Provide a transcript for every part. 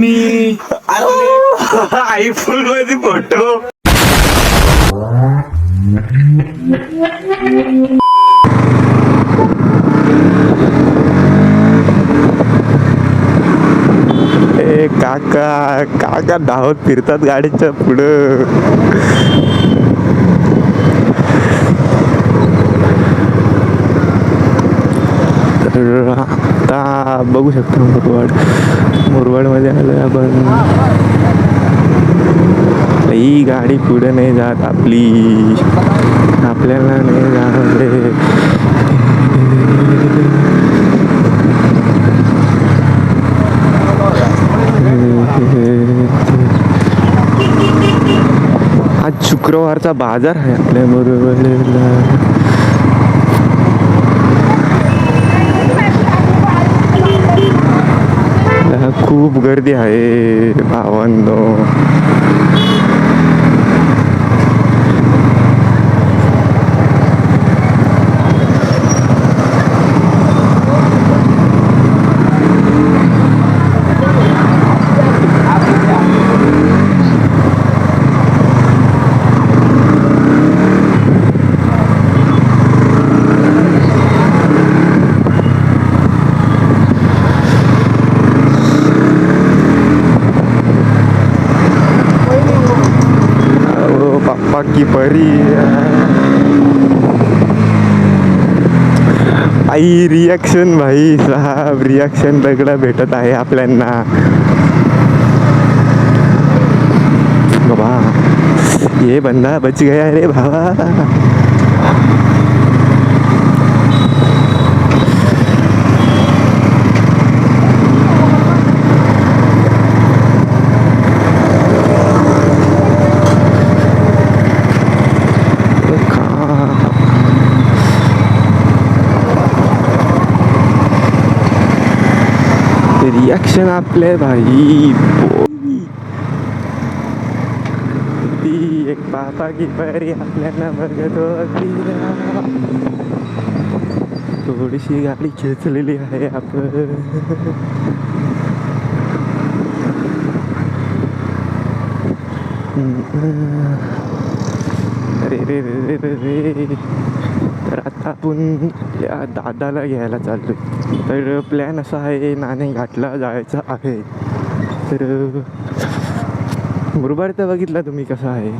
मी iPhone मध्ये photo काका काका धावत फिरतात गाडीच्या पुढं. तर आता बघू शकतो मुरबाड मध्ये आलोय आपण. ही गाडी पुढे नाही जात आपली, आपल्याला नाही जाणार. आज शुक्रवारचा बाजार आहे आपल्या मुरबाडला. खूप गर्दी आहे भावांनो. की परी आई रिॲक्शन भाई साहब, रिॲक्शन वेगळं भेटत आहे आपल्यांना. बाबा ये बंदा बच गया रे भावा. रिॲक्शन आपले भाई. ती एक पापा की परी आपल्याला बघत होती. थोडीशी गाडी खेचलेली आहे आपण. अरे रे रे रे रे. तर आता आपण या दादाला घ्यायला चाललो. तर प्लॅन असा आहे, नाणेघाटला जायचं आहे. तर मुरबाड तर बघितला तुम्ही कसा आहे.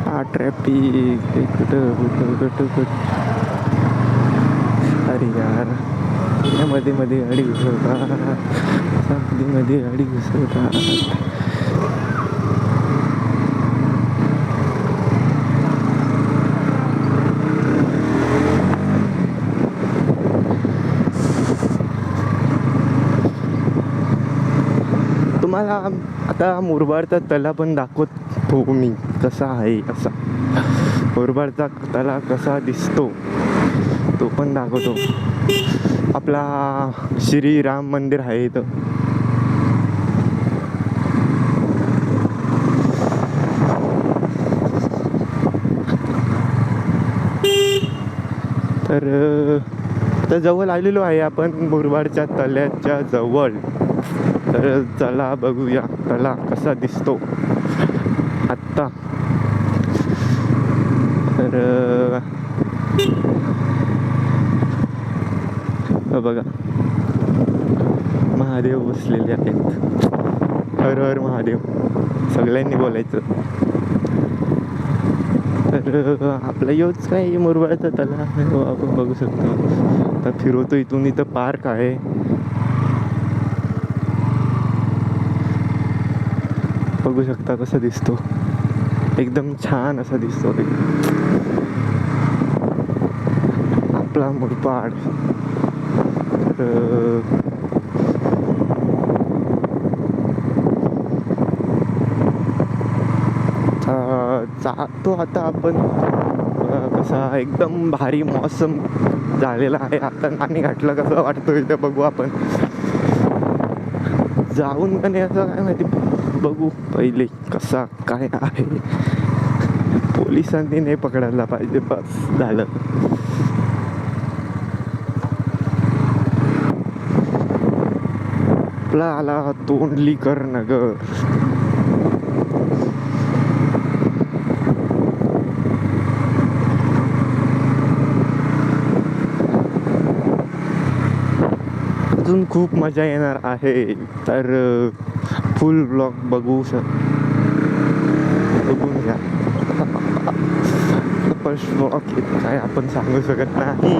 हा ट्रॅफिक कुठं. अरे यार मध्ये मध्ये गाडी घुसवतात, मध्ये गाडी घुसवतात. तुम्हाला आता मुरबाडचा तला पण दाखवतो मी कसा आहे. असा मुरबाडचा तला कसा दिसतो तो पण दाखवतो. आपला श्रीराम मंदिर आहे इथं. तर आता जवळ आलेलो आहे आपण मुरबाडच्या तल्याच्या जवळ. तर चला बघूया तला कसा दिसतो आत्ता. तर बघा महादेव बसलेले आहेत. हर हर महादेव सगळ्यांनी बोलायचं. तर आपला योच काय मुरबाडचा तला आपण बघू शकतो. आता फिरवतो इथून. इथं पार्क आहे. बघू शकता कसा दिसतो. एकदम छान असा दिसतो आपला मुरबाड. तर जातो आता आपण. कसा एकदम भारी मौसम झालेला आहे आता. नाणेघाटला कसं वाटतं इथे बघू आपण. जाऊन का नाही असं काय माहिती, बघू पहिले कसा काय आहे. पोलिसांनी नाही पकडायला पाहिजे, बस झालं. आपला आला तोंडलीकर नगर. अजून खूप मजा येणार आहे, तर फुल ब्लॉग बघून घ्या. फर्स्ट ब्लॉग काय आपण सांगू शकत नाही.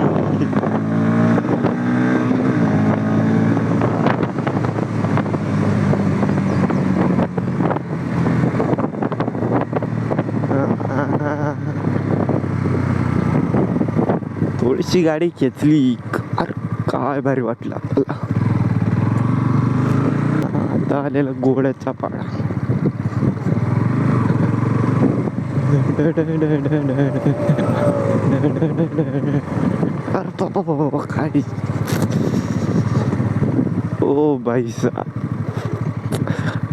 थोडीशी गाडी खेचली, अरे काय भारी वाटलं आपल्याला. आता आलेला घोड्याचा पाळा. अरे बाबा काय, ओ बाई साहेब,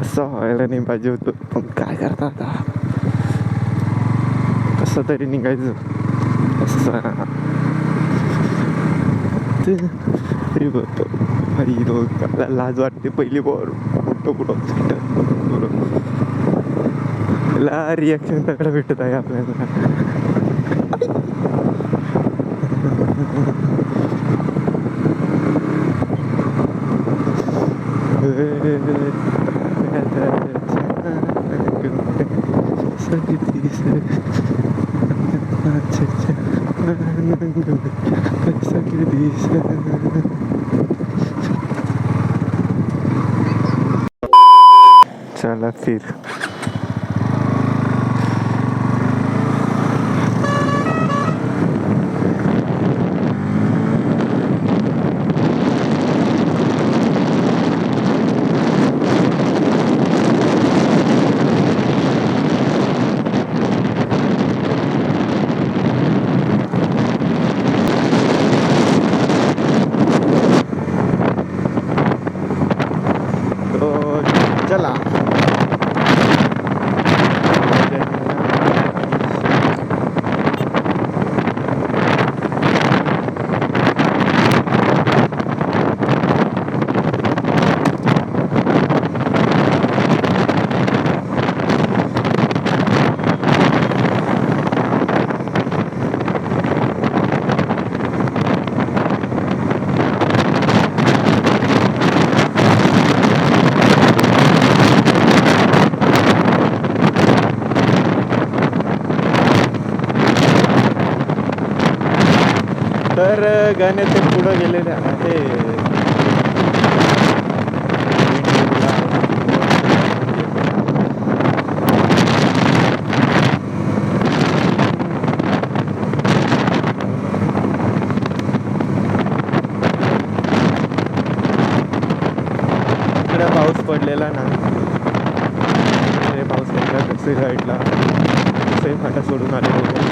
असं व्हायला नाही पाहिजे होतं, पण काय करता आता, कसं तरी निघायचं असं. लाज वाटते पहिली बोर मोठं ला रिॲक्शन तगडं भेटत आहे आपल्याला. चला फिर चला. तर गाण्याचे पुढं गेलेले आहे. इकडे पाऊस पडलेला नाही. पाऊस पडला दुसरी साईडला दुसरी फाटा सोडून आले होते.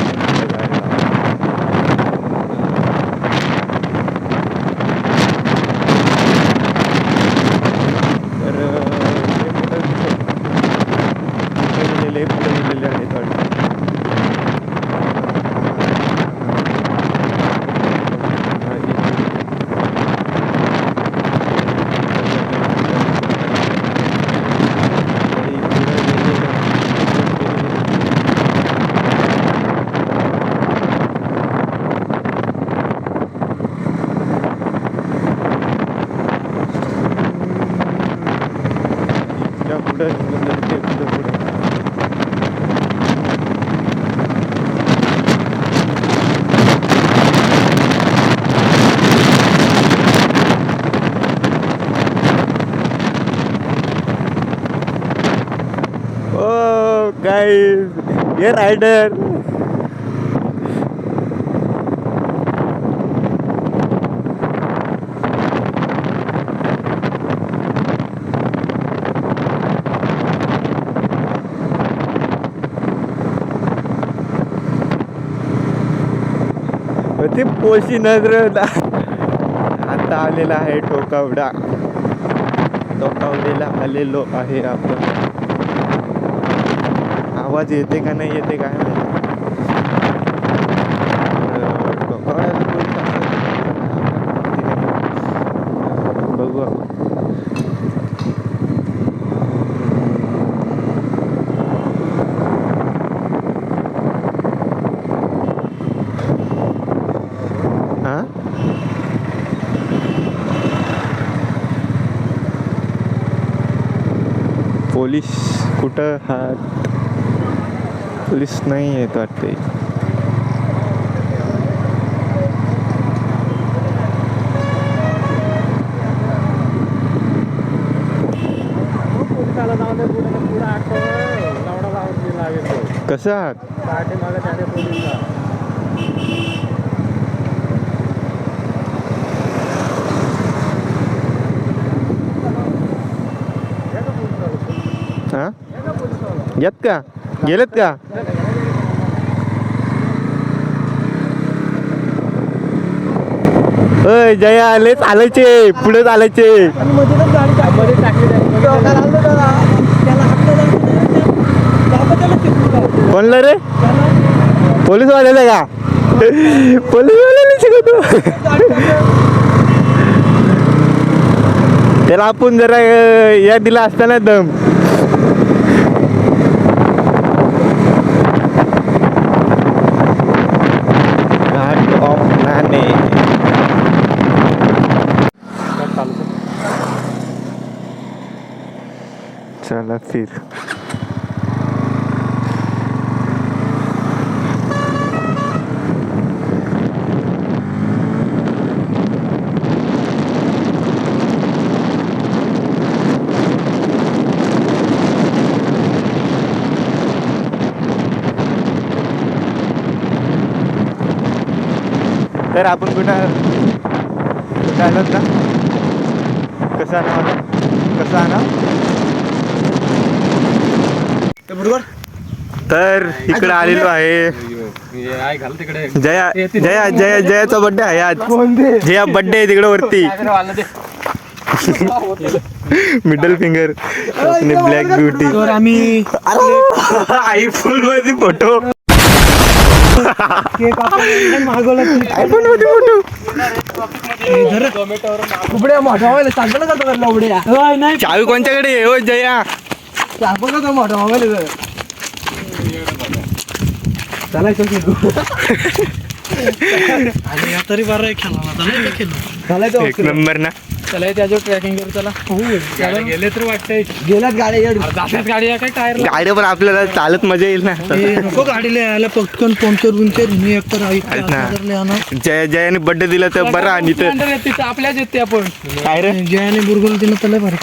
Guys, ये राइडर ते पोशी नजर. आता आलेला आहे टोकावडा. टोकावडेला आलेलो आहे आपण. आवाज येते का नाही येते काय माहिती. बघू आपण. पोलीस कुठं हात? पोलीस नाही येत वाटते. कसं आहात? हा येत का? गेलेत का? अय जया आले, चालायचे पुढे चालायचे. कोणला रे? पोलीस वाल्याला का? पोलीस वाल्याला शिकवतो. त्याला आपण जरा या दिला असताना दम. घाट ऑफ नाणे. चला फिर. तर आपण कुठं आलात ना? कसा ना तर इकडे आलेलो आहे. जयाचा बर्थडे आहे आज. जया बर्थडे आहे तिकडे वरती. मिडल फिंगर अपने ब्लॅक ब्युटी. आम्ही आयफोन मध्ये फोटो चावी कोणच्याकडे आहे? हो जया मोठा मोबाईल तरी बरं खेळला एक नंबर ना. चला त्याच्यावर ट्रॅकिंग करू. चला गेले तर वाटतंय. गेल्यात गाड्या गाडी काय टायर गाडी पण आपल्याला चालत मजा येईल ना. नको गाडीला यायला पटकन पंक्चर बिंक्चर एक तर जयाने बर्थडे दिला तर बरं. आणि तर आपल्याच येते आपण काय रे जयाने बुरगुल दिलं तर बरं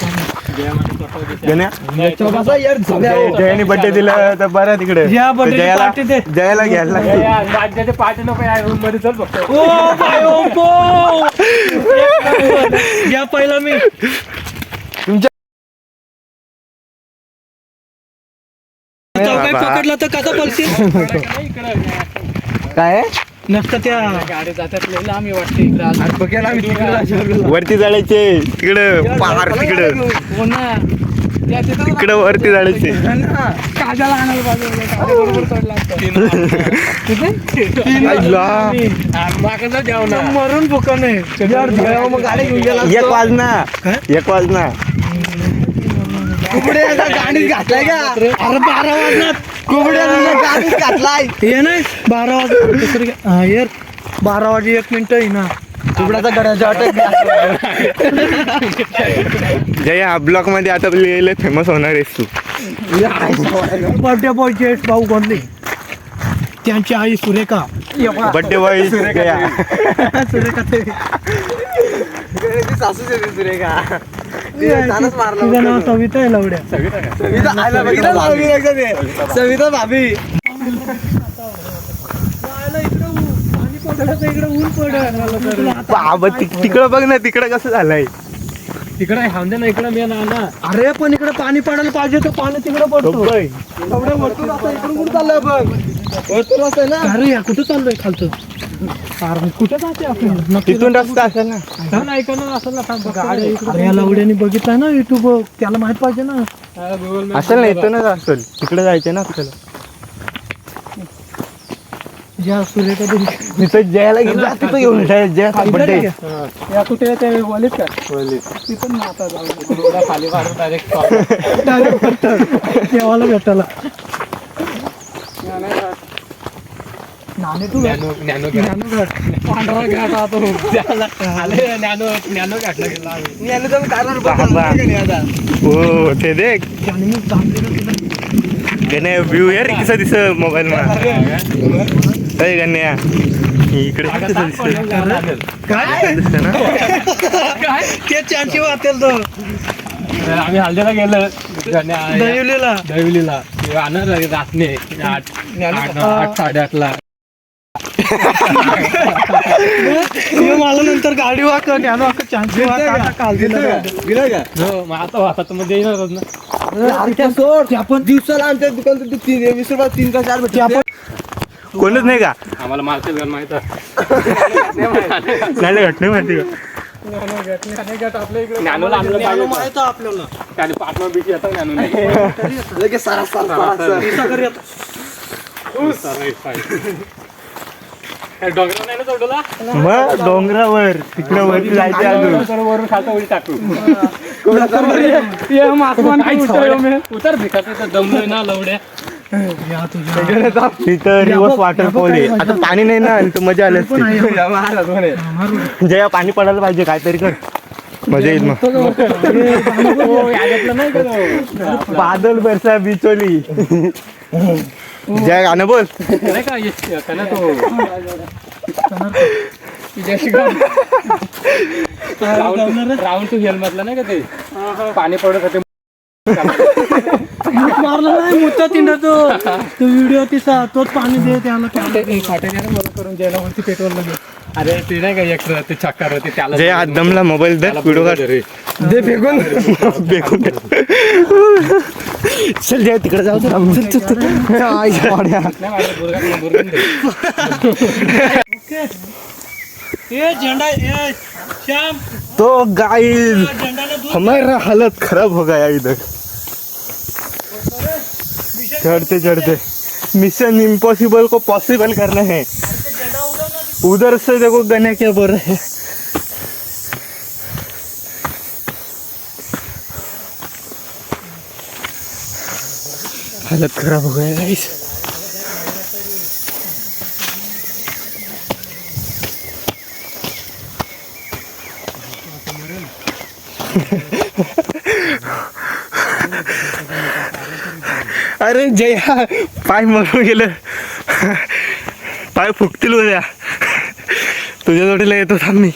जयाने बर्थडे दिला तर बरं. तिकडे जयाला घ्यायला पार्टी या पहिला मी तुमच्या पकडला तर कसा पलशील काय नसतं. त्या गाडी जातात आम्ही वाटते वरती जायचे तिकडं पहाड. तिकडं हो ना तिकडं वरती जायचे. काजाला आणायला मरून फुकन एक वाजना गाडीत घातलाय का? अरे 12 वाजणार गाडीत घातलाय हे नाही. 12 वाजता यार 12 वाजे 1 मिनिट आहे ना. तुकड्याचा गड्याच्या जया ब्लॉक मध्ये आता लिहिलं फेमस होणार आहेस तू. बर्थडे बॉय भाऊ कोणते? त्यांची आई सुरेखा. Birthday boy Surekha. सुरेखा तुझं नाव सविता आहे लवड्या. सविता भाभी. इकडे ऊन पडलं. तिकडं बघ ना. तिकडं कसं झालंय? तिकडे हांदे ना. इकडे मी ना. अरे पण इकडे पाणी पडायला पाहिजे तर पाणी तिकडे पडतो. इकडून चाललंय बघ. अरे या कुठं चाललोय खालचं? कुठे जाते आपण? तिथून रस्ता असेल ना. अरे या लवड्याने बघितलाय ना युट्यूब. त्याला माहित पाहिजे ना. असेल ना. इथूनच असेल. तिकडे जायचं ना आपल्याला. ज्या सुरेखा तिथं जयाला घेऊन जया बर्थडे. या कुठे ते वलीत का? तिथून आता खाली देवाला भेटायला पांढरा घाट हा तो. आले ज्ञानो घाटला गेला. हो ते देख गण्या व्यू यार कसा दिस मोबाईल मध्ये गण्या इकडे कसं दिसतं काय दिसतं ना ते चांची वाटेल तो. आम्ही हल्द्याला गेलो दहिवलीला आणणार रातने 8-8:30ला. मला नंतर गाडी वाक ज्ञान वाक चांची आता मध्ये येणारच ना. सोड आपण दिवसाला आमच्या दुकान 20 रुपये 3 का 4 भेटते. आपण कोणच नाही का आम्हाला मार्केट घाल माहित नाही घट नाही माहिती का ज्ञानोला आपल्याला माहित आहे आपल्याला त्याने पाठवा बिटी येतात ज्ञानोला लगेच सारा डोंगरा नाही ना चढवला मग डोंगरावर तिकडे वरती जायचं अजून वरून खालचा उडी टाकू उतर भिकायचं दमलोय ना लवड्या. तिथं रिव्हर्स वॉटरफॉल आहे. आता पाणी नाही ना तर मजा आली असती. जया पाणी पडायला पाहिजे काहीतरी कर मजा येईल मग. बादल बरसा बिचोली जय गाणं बोल नाही का ना तो राऊंड टू हेल मधला नाही का ते पाणी पडत होते मारला नाही मोठा तिंडा तो व्हिडिओ तिचा तोच पाणी दे त्याला करून ज्याला वरती पेट्रोल लागेल. अरे ते नाही का एक्स्ट्रा ते चक्कर होते त्याला जय हात दमला मोबाईल दे व्हिडिओ काढ रे दे फेकून फेकून चल जय तिकडे जाऊ झंडा श्याम तो गाइस हमारा हालत खराब हो गया इधर चढ़ते चढ़ते. मिशन इम्पॉसिबल को पॉसिबल करना है. उधर से देखो गन्या क्या बोल रहे हैं. हालत खराब हो गया गाइस. अरे जया पाय मरून गेलं पाय फुकतील उद्या तुझ्या जोडीला येतो थांब मी.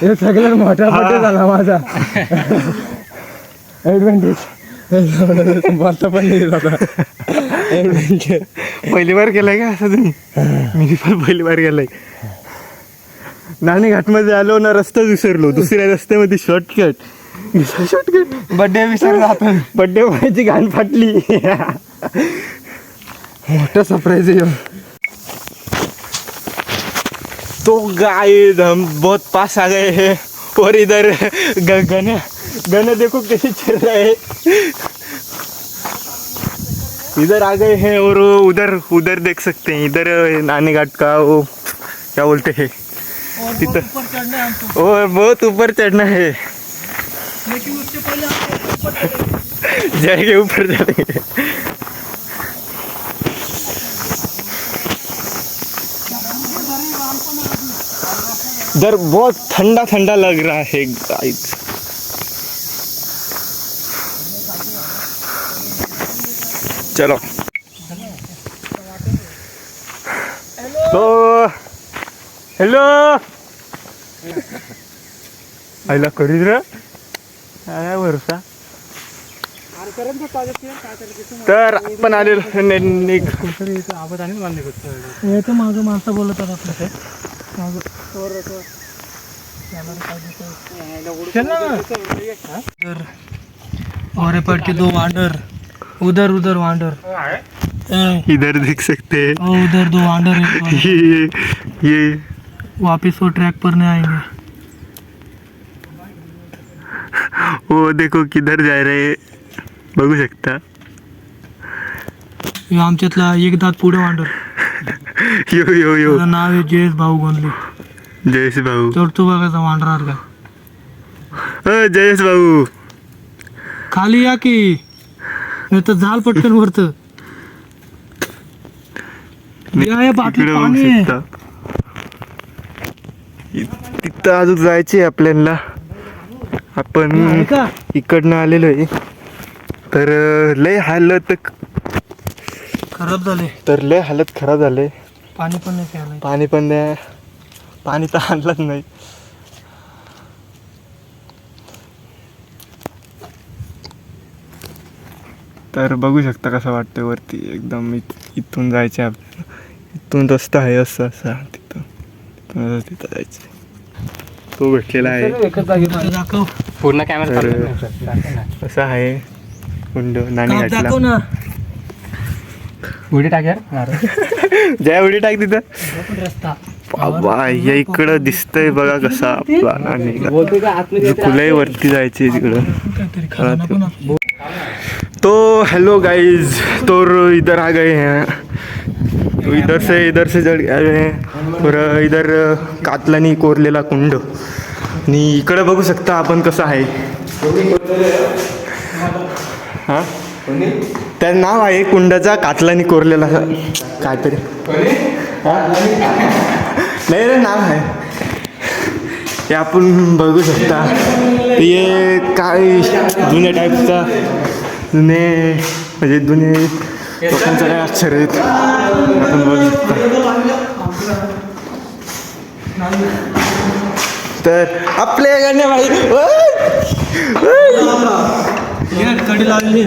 हे सगळ्यात मोठा बड्डे झाला माझा ऍडव्हेंटेज बोलता पण नाही जाता. पहिली बार केलाय का असं तुम्ही. मी पण पहिली बार केलाय. नाणी घाटमध्ये आलो ना रस्ता विसरलो. दुसऱ्या रस्त्यामध्ये शॉर्टकट बड्डे विसरला आपण. बड्डे व्हायची घाण फाटली. मोठा सरप्राइज है. तो गाइस हम बहुत पास आ गए हैं और इधर गने देखो कैसे चल रहे हैं. इधर आ गए हैं और उधर देख सकते हैं. इधर नानी घाट का वो क्या बोलते हैं तिधर और बहुत ऊपर चढ़ना है. लेकिन उससे पहले जाएंगे ऊपर जाएंगे. इधर बहुत ठंडा ठंडा लग रहा है गाइस. चलो तो हेलो आईला करीत रे काय भरोसा. तर आपण आलेलो माझं माणसं बोलतात आपलं और पड़ के दो वांडर उधर उधर वांडर इधर देख सकते हैं. उधर दो वांडर है. ये वापिस वो ट्रैक पर नहीं आएंगे. वो देखो किधर जा रहे हैं बघू शकता. आमच्यातला एक दात पुढे वांडर. यो यो यो त्याचं नाव आहे जयेश भाऊ गोंदले. जयेश भाऊ. तर तू बघायचा वांडरात का जयेश भाऊ खाली या की नाही तर झाल पटकन वरत इकडे बघू शकता. तिथं अजून जायचे आपल्याला. आपण इकडनं आलेलो आहे. तर लय हालत खराब झाले. तर लय हालत खराब झाले. पाणी पण नाही प्यायला. पाणी पण द्या. पाणी तर आणलंच नाही. तर बघू शकता कसं वाटतं वरती एकदम. इथून जायचं आपल्याला. इथून रस्ता आहे असा असा तिथं तिथं जायचं. तो भेटलेला आहे. दाखव पूर्ण कॅमेरा तर असं आहे कुंड नाणी घाटला. दाखव ना. उडी टाक यार. जय उडी टाक तिथं. रस्ता बाबा या इकडं दिसतंय बघा कसा आपला नाणी घाट. फुलंही वरती जायची तिकडं. तो हेलो गाइज तो इधर आ गए हैं. तो इधर से जड़ गए हैं. और इधर कातलानी कोरलेला कुंड. आणि इकडे बघू शकता आपण कसं आहे. हां त्याचं नाव आहे कुंडाचा कातलानी कोरलेला काहीतरी. नाही रे नाव आहे हे आपण बघू शकता. हे काय जुन्या टाईपचा म्हणजे जुने लोकांचं काय अक्षर आहेत आपण बघू शकता. तर आपल्या गाण्या भाई कडी लागली.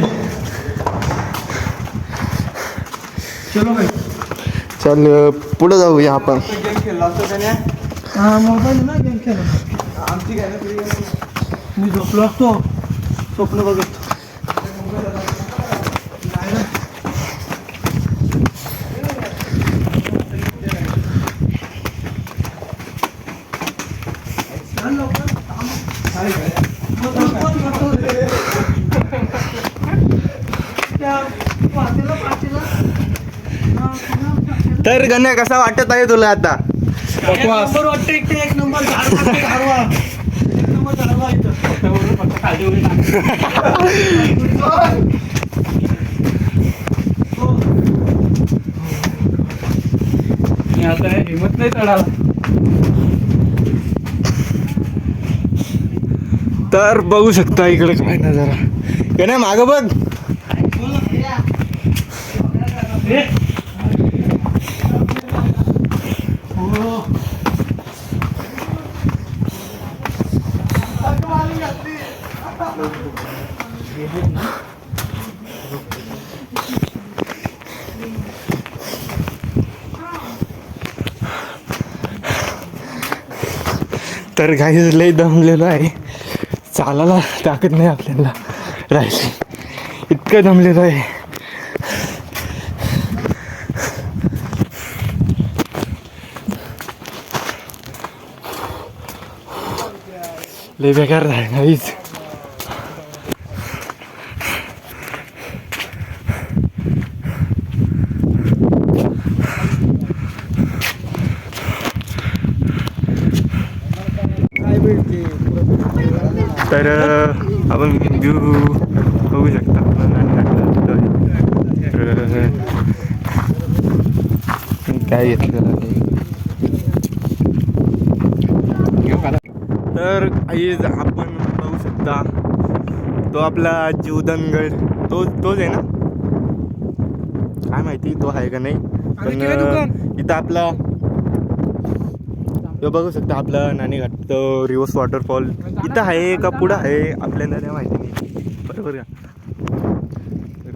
चलो भाई चल पुढे जाऊया आपण. हा मोबाईल ना गेम खेळला. मी झोपलो असतो स्वप्न बघत. तर गण्या कसा वाटत आहे तुला आता. नंबर वाटतं एक नंबर झाडवा. एक नंबर झाडवा आता हिंमत नाही चढायला. तर बघू शकता इकडे काय ना जरा गण्या मागं बघ. तर काही लय दमलेलो आहे. चालायला ताकद नाही आपल्याला राहिली. इतकं दमलेलं आहे. लय बेकार आहे काहीच. तर आपण व्ह्यू बघू शकता. काय घेतलं तर आईज आपण बघू शकता तो आपला जीवदानगड तोच आहे ना. काय माहिती तो आहे का नाही. पण इथं आपला तो बघू शकता आपला नाणी घाट. तो रिव्हर्स वॉटरफॉल इथं आहे का पुढं आहे आपल्याला त्या माहिती नाही. बरोबर का. तर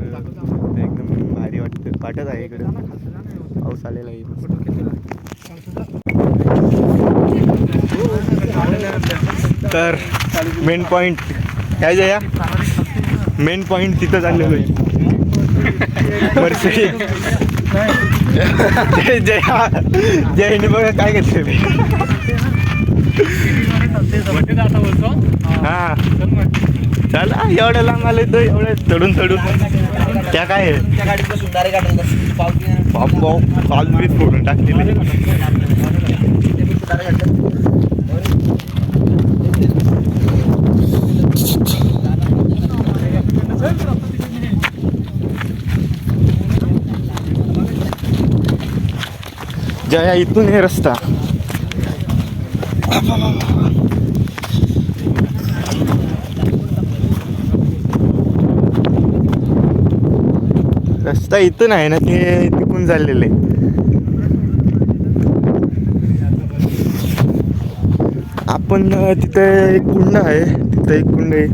एकदम भारी वाटत आहे इकडं. पाऊस आलेला आहे. तर मेन पॉईंट काय जया मेन पॉईंट तिथं चाललेलो आहे. जयने बघा काय घेतले. हा चला एवढ्या लांब आले तर एवढ्या चढून त्या काय काल मी फोडून टाकलेले. जया इथून हे रस्ता. रस्ता इथून आहे ना, ते तिकून चाललेले. आपण तिथे एक कुंड आहे, तिथे एक कुंड आहे.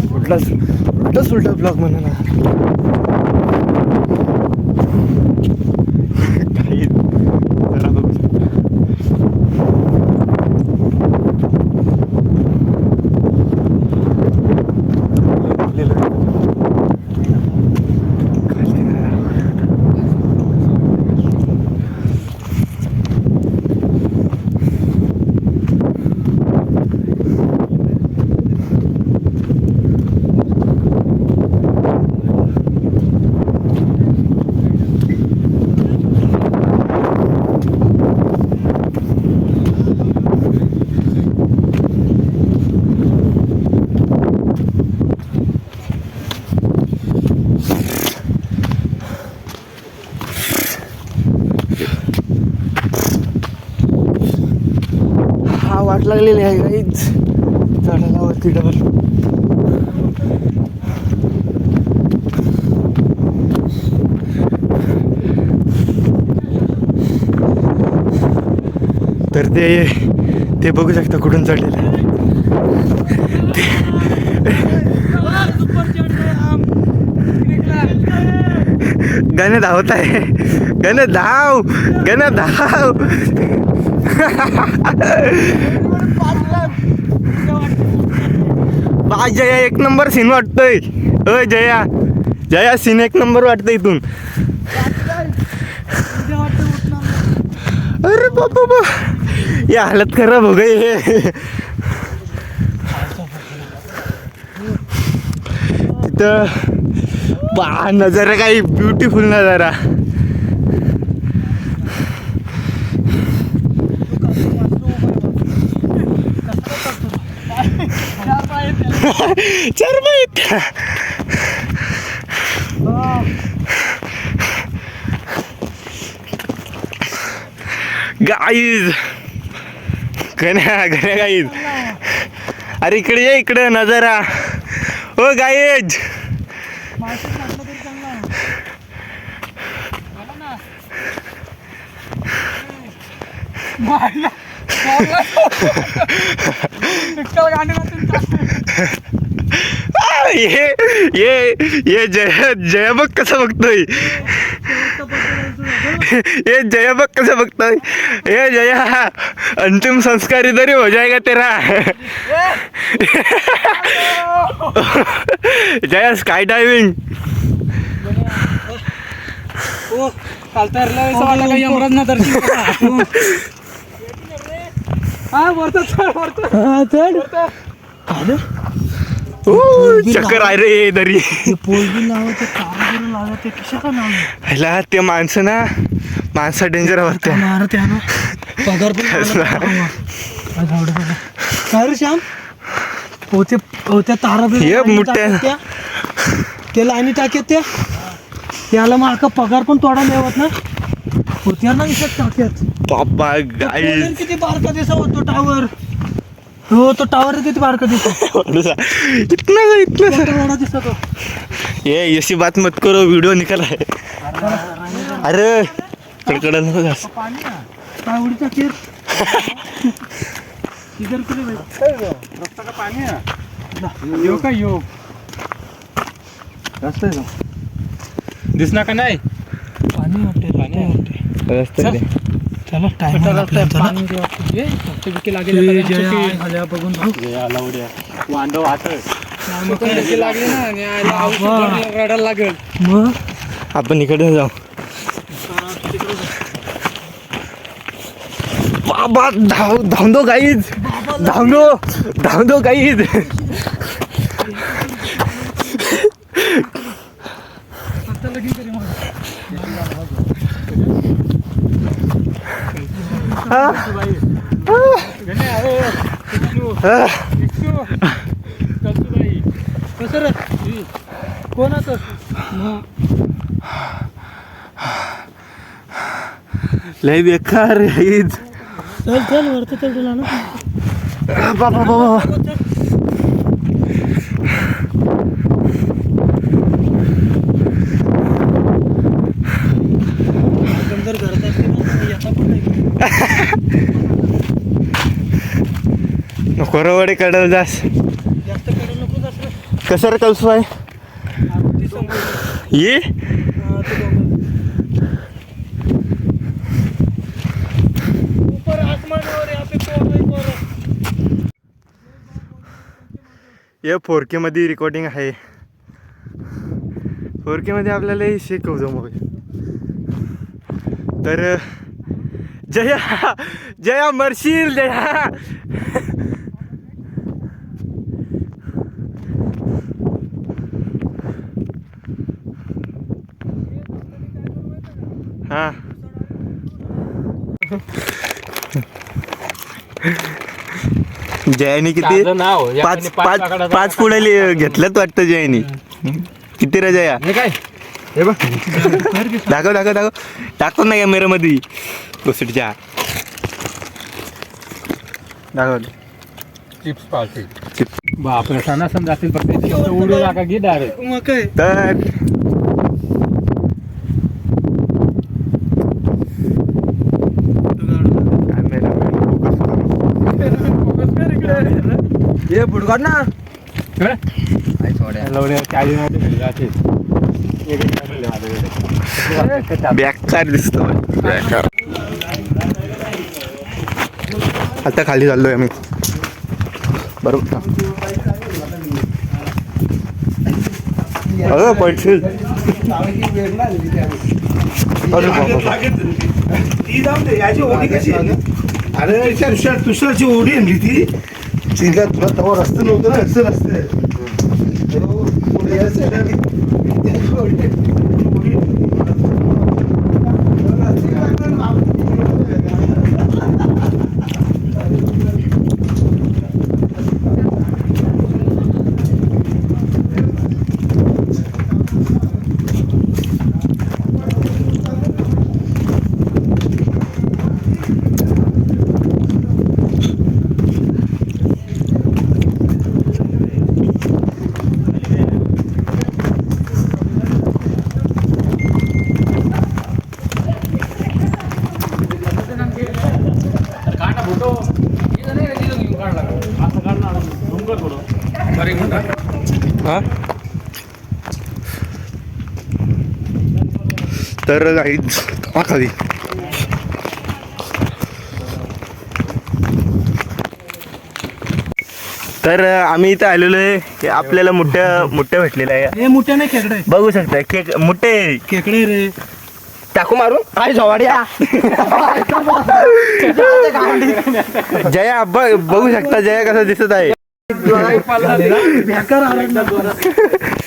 कुठलाच उलटा ब्लॉग म्हणा ना. काही जरा बघू शकता. वाट लागलेली आहे काहीच चढायला वरती डबल. तर ते बघू शकता कुठून चढलेलं आहे. गण धावत आहे. गण धाव. जया एक नंबर सीन वाटतोय. अय जया सीन एक नंबर वाटतोय इथून. अरे बाबा ये हालत खराब हो गई है. तिथं नजारा काही ब्युटिफुल नजारा. चार बाईत गाईज गण्या गाईज. अरे इकडे ये, इकडे नजारा. ओ गाईज ये जया बघ कसं बघतोय. ये जया बघ कसं बघतोय. ये जया अंतिम संस्कार इधर ही हो जाएगा तेरा. Jaya sky diving. चक्कर आहे रे दरी. ह्याला ते माणसं डेंजर वाटते. पगार पण श्याम होत्या तारा मोठ्या ते लाईनी टाक्यात त्याला माका पगार पण तोडा मिळवत ना होत्या ना विषयात टाक्यात. बाबा गाईज किती बारका दिसा होतो टावर. हो तो टावर किती बारका दिसतो. इतना दिसतो. ये ऐसी बात मत करो, वीडियो निकल रहा है. अरे कडकड नको जास. टावडीचा केर इधर कुठे भाई रस्ता का पाणी आहे. यो का यो रस्ता आहे दिसना का नाही. पाणी वाटते रस्ता चला टाइम बघून वांदो लागले ना रडायला लागेल. मग आपण इकडे जाऊ. बाबा धावतो गाईज. धावतो गाईज. सर कोणाचं लय बेकार हीच चल चल वरती चल तुला ना बाबा बाबा जर घरात असते ना येता पण नाही नको रवडे कडल जास जास्त कडे नको जास्त कसं रे कलसू आहे ती समोर ये ऊपर आसमान और यहाँ पे कोहरा ही कोहरा या 4K मध्ये रेकॉर्डिंग आहे 4K मध्ये आपल्याला हे शिकवतो मग तर जया जया मरशील जया हा जयानी किती ताजं नाव पाच पाच पाच पुढे घेतलं वाटतं जयानी किती रे जया हे काय हे बघ दाखव दाखव दाखव टाकतो ना कॅमेरामध्ये गोष्टीच्या दाखव चिप्स पार्टी बापरे सणासण जातील फक्त उडू नका घे डायरेक्ट मग काय तर हे बुडगाड ना बेकार दिसतो बेकार आता खाली चाललोय आम्ही बरोबर अगं पडशील अरे तुषारची ओढी आणली ती तिला तुला तवा रस्ते नव्हतं ना असं रस्ते हा तर गाईज खाली तर आम्ही इथं आलेलो आहे आपल्याला मोठ्या भेटलेलं आहे हे मोठ्या नाही खेकडे बघू शकता केक मोठे खेकडे रे टाकू मारून काय झवाड्या जया बघू शकता जया कसा दिसत आहे बेकार आला